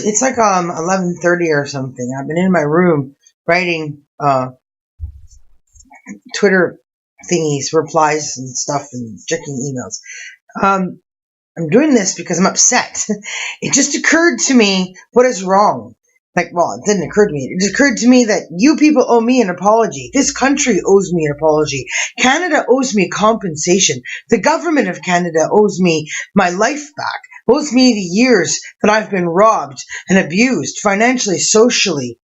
It's like 11:30 or something. I've been in my room writing Twitter thingies, replies and stuff, and checking emails. I'm doing this because I'm upset. It just occurred to me what is wrong. Well, it didn't occur to me. It occurred to me that you people owe me an apology. This country owes me an apology. Canada owes me compensation. The government of Canada owes me my life back, owes me the years that I've been robbed and abused financially, socially,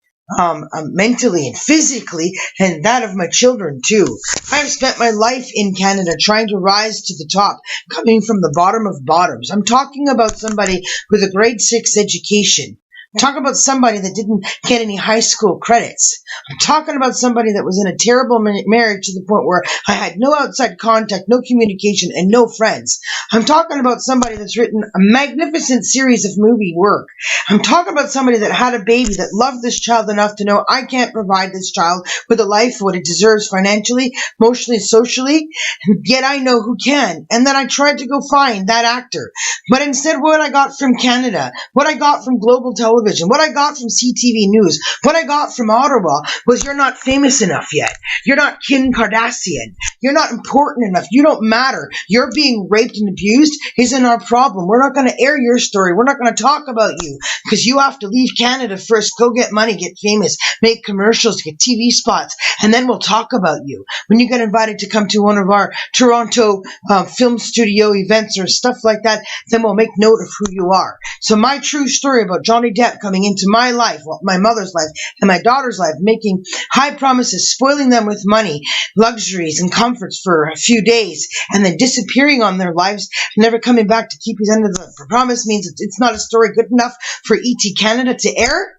mentally and physically, and that of my children too. I've spent my life in Canada trying to rise to the top, coming from the bottom of bottoms. I'm talking about somebody with a grade 6 education. I'm talking about somebody that didn't get any high school credits. I'm talking about somebody that was in a terrible marriage to the point where I had no outside contact, no communication, and no friends. I'm talking about somebody that's written a magnificent series of movie work. I'm talking about somebody that had a baby that loved this child enough to know I can't provide this child with a life what it deserves financially, emotionally, socially, yet I know who can. And then I tried to go find that actor. But instead, what I got from Canada, what I got from global television, what I got from CTV News, what I got from Ottawa was you're not famous enough yet. You're not Kim Kardashian. You're not important enough. You don't matter. You're being raped and abused isn't our problem. We're not going to air your story. We're not going to talk about you because you have to leave Canada first, go get money, get famous, make commercials, get TV spots, and then we'll talk about you. When you get invited to come to one of our Toronto film studio events or stuff like that, then we'll make note of who you are. So my true story about Johnny Depp coming into my life, my mother's life, and my daughter's life, making high promises, spoiling them with money, luxuries, and comforts for a few days, and then disappearing on their lives, never coming back to keep his end of the promise means it's not a story good enough for ET Canada to air?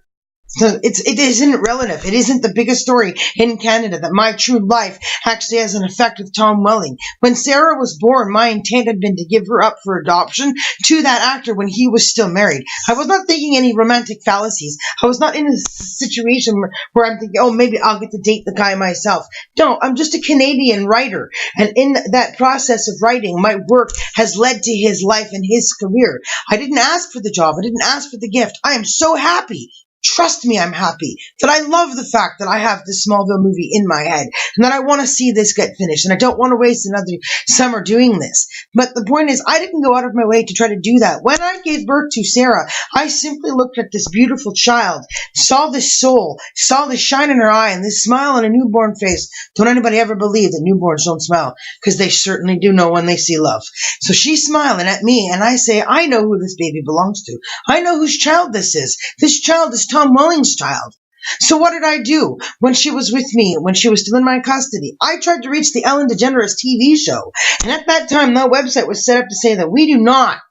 So it isn't relative. It isn't the biggest story in Canada that my true life actually has an effect with Tom Welling. When Sarah was born, my intent had been to give her up for adoption to that actor when he was still married. I was not thinking any romantic fallacies. I was not in a situation where I'm thinking, oh, maybe I'll get to date the guy myself. No, I'm just a Canadian writer. And in that process of writing, my work has led to his life and his career. I didn't ask for the job. I didn't ask for the gift. I am so happy. Trust me, I'm happy that I love the fact that I have this Smallville movie in my head and that I want to see this get finished and I don't want to waste another summer doing this. But the point is, I didn't go out of my way to try to do that. When I gave birth to Sarah, I simply looked at this beautiful child, saw this soul, saw this shine in her eye and this smile on a newborn face. Don't anybody ever believe that newborns don't smile, because they certainly do know when they see love. So she's smiling at me and I say, I know who this baby belongs to. I know whose child this is. This child is Tom Welling's child. So what did I do when she was with me, when she was still in my custody? I tried to reach the Ellen DeGeneres TV show. And at that time, that website was set up to say that we do not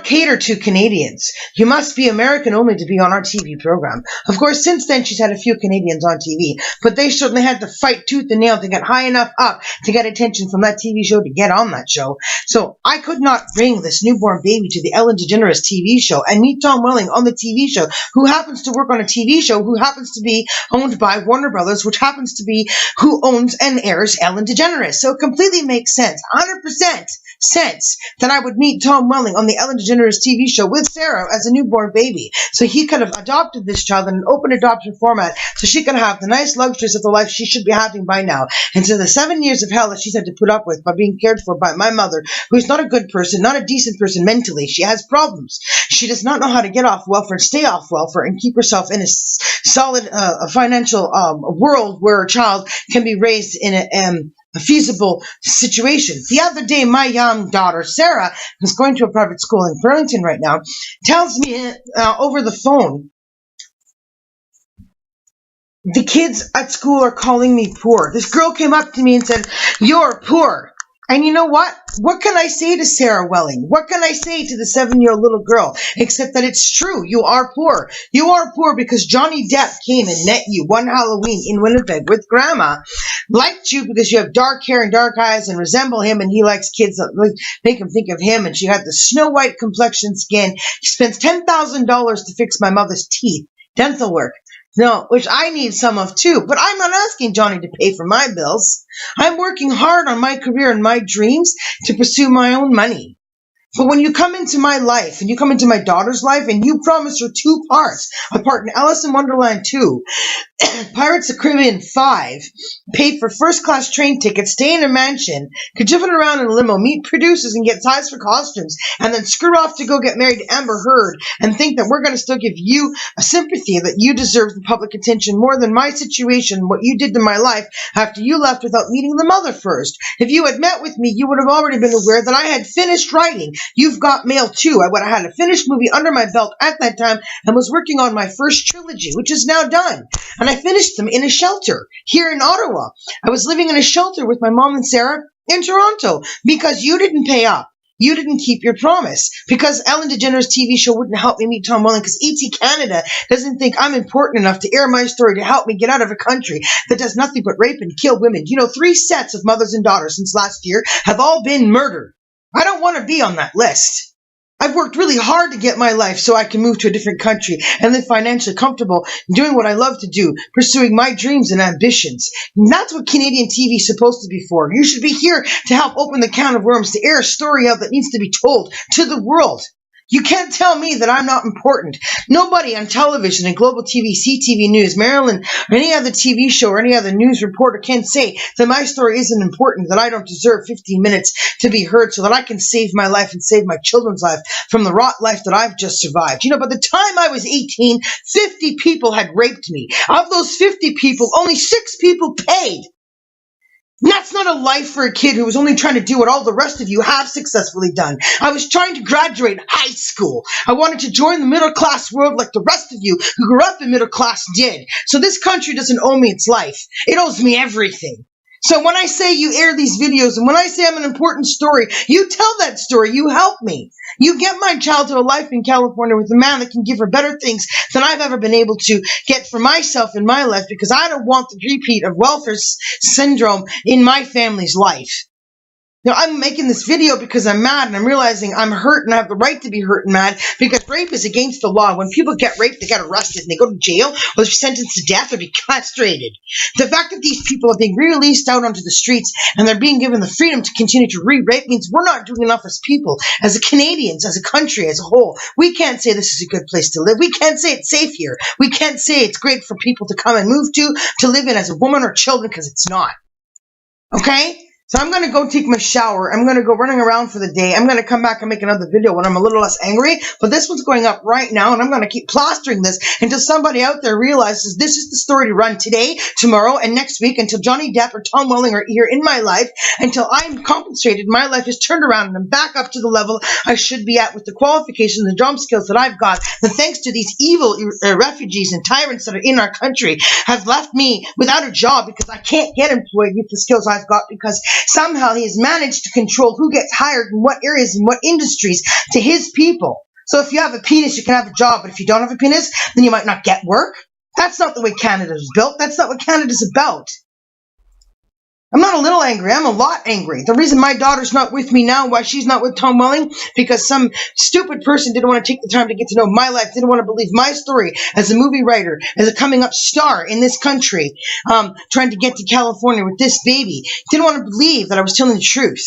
cater to Canadians. You must be American only to be on our TV program. Of course, since then, she's had a few Canadians on TV, but they certainly had to fight tooth and nail to get high enough up to get attention from that TV show to get on that show. So I could not bring this newborn baby to the Ellen DeGeneres TV show and meet Tom Welling on the TV show, who happens to work on a TV show, who happens to be owned by Warner Brothers, which happens to be who owns and airs Ellen DeGeneres. So it completely makes sense, 100% sense, that I would meet Tom Welling on the Ellen DeGeneres TV show with Sarah as a newborn baby. So he could have adopted this child in an open adoption format so she could have the nice luxuries of the life she should be having by now. And so the 7 years of hell that she's had to put up with by being cared for by my mother, who's not a good person, not a decent person mentally. She has problems. She does not know how to get off welfare, stay off welfare, and keep herself in a solid financial world where a child can be raised in a feasible situation. The other day, my young daughter, Sarah, who's going to a private school in Burlington right now, tells me over the phone, the kids at school are calling me poor. This girl came up to me and said, "You're poor." And you know what? What can I say to Sarah Welling? What can I say to the 7-year-old little girl? Except that it's true. You are poor. You are poor because Johnny Depp came and met you one Halloween in Winnipeg with Grandma, liked you because you have dark hair and dark eyes and resemble him, and he likes kids that make him think of him, and she had the snow white complexion skin. He spends $10,000 to fix my mother's teeth. Dental work. No, which I need some of too, but I'm not asking Johnny to pay for my bills. I'm working hard on my career and my dreams to pursue my own money. But when you come into my life, and you come into my daughter's life, and you promise her 2 parts, a part in Alice in Wonderland 2, Pirates of the Caribbean 5, paid for first-class train tickets, stay in a mansion, could drive around in a limo, meet producers, and get ties for costumes, and then screw off to go get married to Amber Heard, and think that we're going to still give you a sympathy that you deserve the public attention more than my situation, what you did to my life after you left without meeting the mother first. If you had met with me, you would have already been aware that I had finished writing You've Got Mail too. I would have had a finished movie under my belt at that time and was working on my first trilogy, which is now done. And I finished them in a shelter here in Ottawa. I was living in a shelter with my mom and Sarah in Toronto because you didn't pay up. You didn't keep your promise because Ellen DeGeneres' TV show wouldn't help me meet Tom Welling because ET Canada doesn't think I'm important enough to air my story to help me get out of a country that does nothing but rape and kill women. 3 sets of mothers and daughters since last year have all been murdered. I don't want to be on that list. I've worked really hard to get my life so I can move to a different country and live financially comfortable, doing what I love to do, pursuing my dreams and ambitions. And that's what Canadian TV is supposed to be for. You should be here to help open the can of worms, to air a story out that needs to be told to the world. You can't tell me that I'm not important. Nobody on television and global TV, CTV News, Maryland, or any other TV show or any other news reporter can say that my story isn't important, that I don't deserve 15 minutes to be heard so that I can save my life and save my children's life from the rot life that I've just survived. By the time I was 18, 50 people had raped me. Of those 50 people, only 6 people paid. And that's not a life for a kid who was only trying to do what all the rest of you have successfully done. I was trying to graduate high school. I wanted to join the middle class world like the rest of you who grew up in middle class did. So this country doesn't owe me its life. It owes me everything. So when I say you air these videos and when I say I'm an important story, you tell that story. You help me. You get my child to a life in California with a man that can give her better things than I've ever been able to get for myself in my life because I don't want the repeat of welfare syndrome in my family's life. I'm making this video because I'm mad and I'm realizing I'm hurt and I have the right to be hurt and mad because rape is against the law. When people get raped, they get arrested and they go to jail or they're sentenced to death or be castrated. The fact that these people are being released out onto the streets and they're being given the freedom to continue to re-rape means we're not doing enough as people, as Canadians, as a country, as a whole. We can't say this is a good place to live. We can't say it's safe here. We can't say it's great for people to come and move to live in as a woman or children because it's not. Okay? So I'm going to go take my shower. I'm going to go running around for the day. I'm going to come back and make another video when I'm a little less angry. But this one's going up right now, and I'm going to keep plastering this until somebody out there realizes this is the story to run today, tomorrow, and next week, until Johnny Depp or Tom Welling are here in my life, until I'm compensated, my life is turned around, and I'm back up to the level I should be at with the qualifications and job skills that I've got. And thanks to these evil refugees and tyrants that are in our country have left me without a job because I can't get employed with the skills I've got because somehow he has managed to control who gets hired in what areas and what industries to his people. So if you have a penis, you can have a job. But if you don't have a penis, then you might not get work. That's not the way Canada is built. That's not what Canada's about. I'm not a little angry. I'm a lot angry. The reason my daughter's not with me now, why she's not with Tom Welling, because some stupid person didn't want to take the time to get to know my life, didn't want to believe my story as a movie writer, as a coming up star in this country, trying to get to California with this baby. Didn't want to believe that I was telling the truth.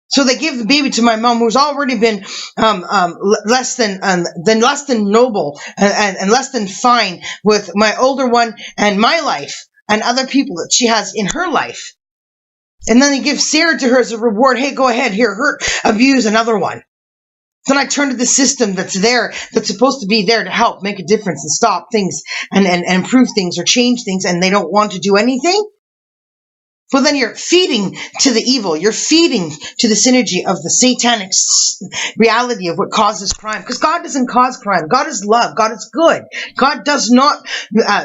So they gave the baby to my mom, who's already been less than noble and less than fine with my older one and my life and other people that she has in her life. And then they give Sarah to her as a reward. Hey, go ahead, here, hurt, abuse another one. Then I turn to the system that's there, that's supposed to be there to help make a difference and stop things and improve things or change things, and they don't want to do anything. Well, then you're feeding to the evil. You're feeding to the synergy of the satanic reality of what causes crime. Because God doesn't cause crime. God is love. God is good. God does not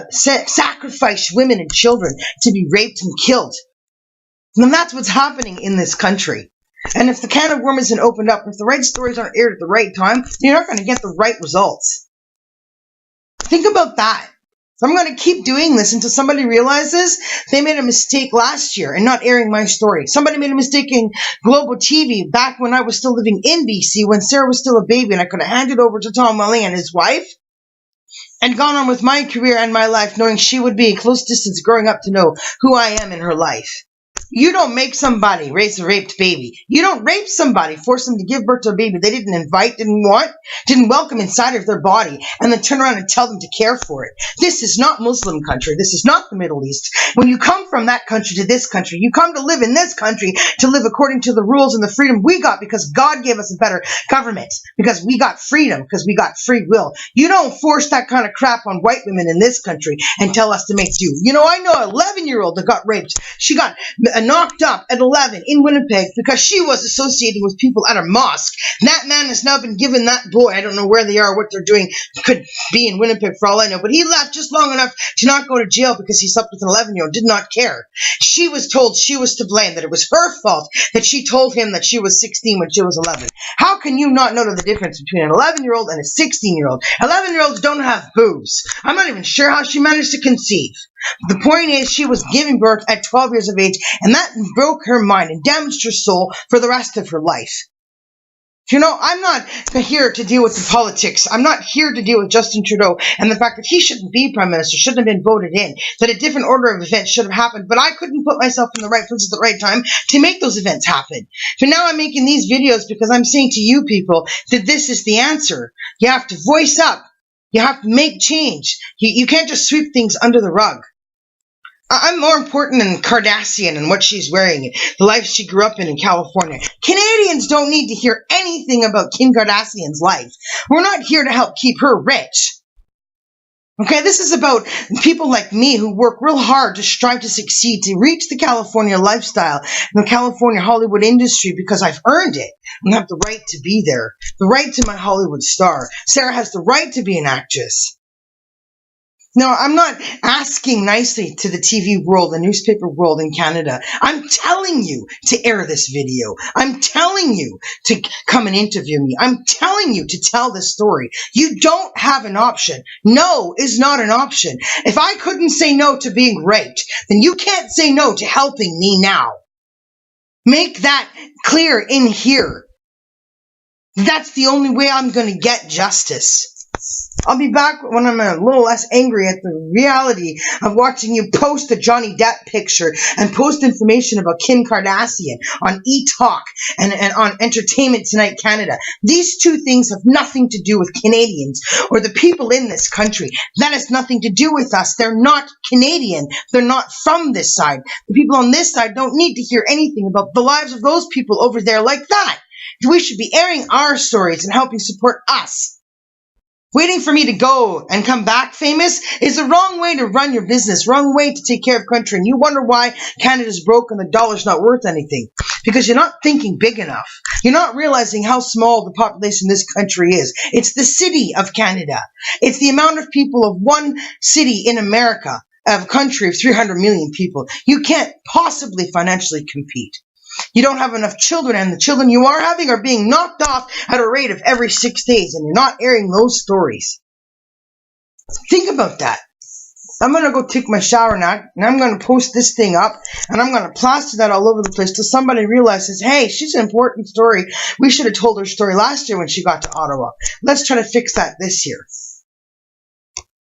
sacrifice women and children to be raped and killed. And that's what's happening in this country. And if the can of worms isn't opened up, if the right stories aren't aired at the right time, you're not going to get the right results. Think about that. So I'm going to keep doing this until somebody realizes they made a mistake last year in not airing my story. Somebody made a mistake in global TV back when I was still living in BC, when Sarah was still a baby, and I could have handed over to Tom Welling and his wife and gone on with my career and my life, knowing she would be a close distance growing up to know who I am in her life. You don't make somebody raise a raped baby. You don't rape somebody, force them to give birth to a baby they didn't invite, didn't want, didn't welcome inside of their body, and then turn around and tell them to care for it. This is not Muslim country. This is not the Middle East. When you come from that country to this country, you come to live in this country to live according to the rules and the freedom we got because God gave us a better government, because we got freedom, because we got free will. You don't force that kind of crap on white women in this country and tell us to make do. You know, I know an 11-year-old that got raped. She got knocked up at 11 in Winnipeg because she was associating with people at a mosque. That man has now been given that boy, I don't know where they are, what they're doing, could be in Winnipeg for all I know, but he left just long enough to not go to jail because he slept with an 11-year-old, did not care. She was told she was to blame, that it was her fault that she told him that she was 16 when she was 11. How can you not know the difference between an 11-year-old and a 16-year-old? 11-year-olds don't have boobs. I'm not even sure how she managed to conceive. The point is, she was giving birth at 12 years of age, and that broke her mind and damaged her soul for the rest of her life. You know, I'm not here to deal with the politics. I'm not here to deal with Justin Trudeau and the fact that he shouldn't be Prime Minister, shouldn't have been voted in, that a different order of events should have happened, but I couldn't put myself in the right place at the right time to make those events happen. But now I'm making these videos because I'm saying to you people that this is the answer. You have to voice up. You have to make change. You can't just sweep things under the rug. I'm more important than Kardashian and what she's wearing, the life she grew up in California. Canadians don't need to hear anything about Kim Kardashian's life. We're not here to help keep her rich. Okay, this is about people like me who work real hard to strive to succeed, to reach the California lifestyle and the California Hollywood industry because I've earned it and have the right to be there, the right to my Hollywood star. Sarah has the right to be an actress. No, I'm not asking nicely to the TV world, the newspaper world in Canada. I'm telling you to air this video. I'm telling you to come and interview me. I'm telling you to tell this story. You don't have an option. No is not an option. If I couldn't say no to being raped, then you can't say no to helping me now. Make that clear in here. That's the only way I'm going to get justice. I'll be back when I'm a little less angry at the reality of watching you post the Johnny Depp picture and post information about Kim Kardashian on E-Talk and on Entertainment Tonight Canada. These two things have nothing to do with Canadians or the people in this country. That has nothing to do with us. They're not Canadian. They're not from this side. The people on this side don't need to hear anything about the lives of those people over there like that. We should be airing our stories and helping support us. Waiting for me to go and come back famous is the wrong way to run your business, wrong way to take care of country. And you wonder why Canada's broke and the dollar's not worth anything. Because you're not thinking big enough. You're not realizing how small the population of this country is. It's the city of Canada. It's the amount of people of one city in America, of a country of 300 million people. You can't possibly financially compete. You don't have enough children, and the children you are having are being knocked off at a rate of every 6 days, and you're not airing those stories. Think about that. I'm going to go take my shower now, and I'm going to post this thing up, and I'm going to plaster that all over the place till somebody realizes, hey, she's an important story. We should have told her story last year when she got to Ottawa. Let's try to fix that this year.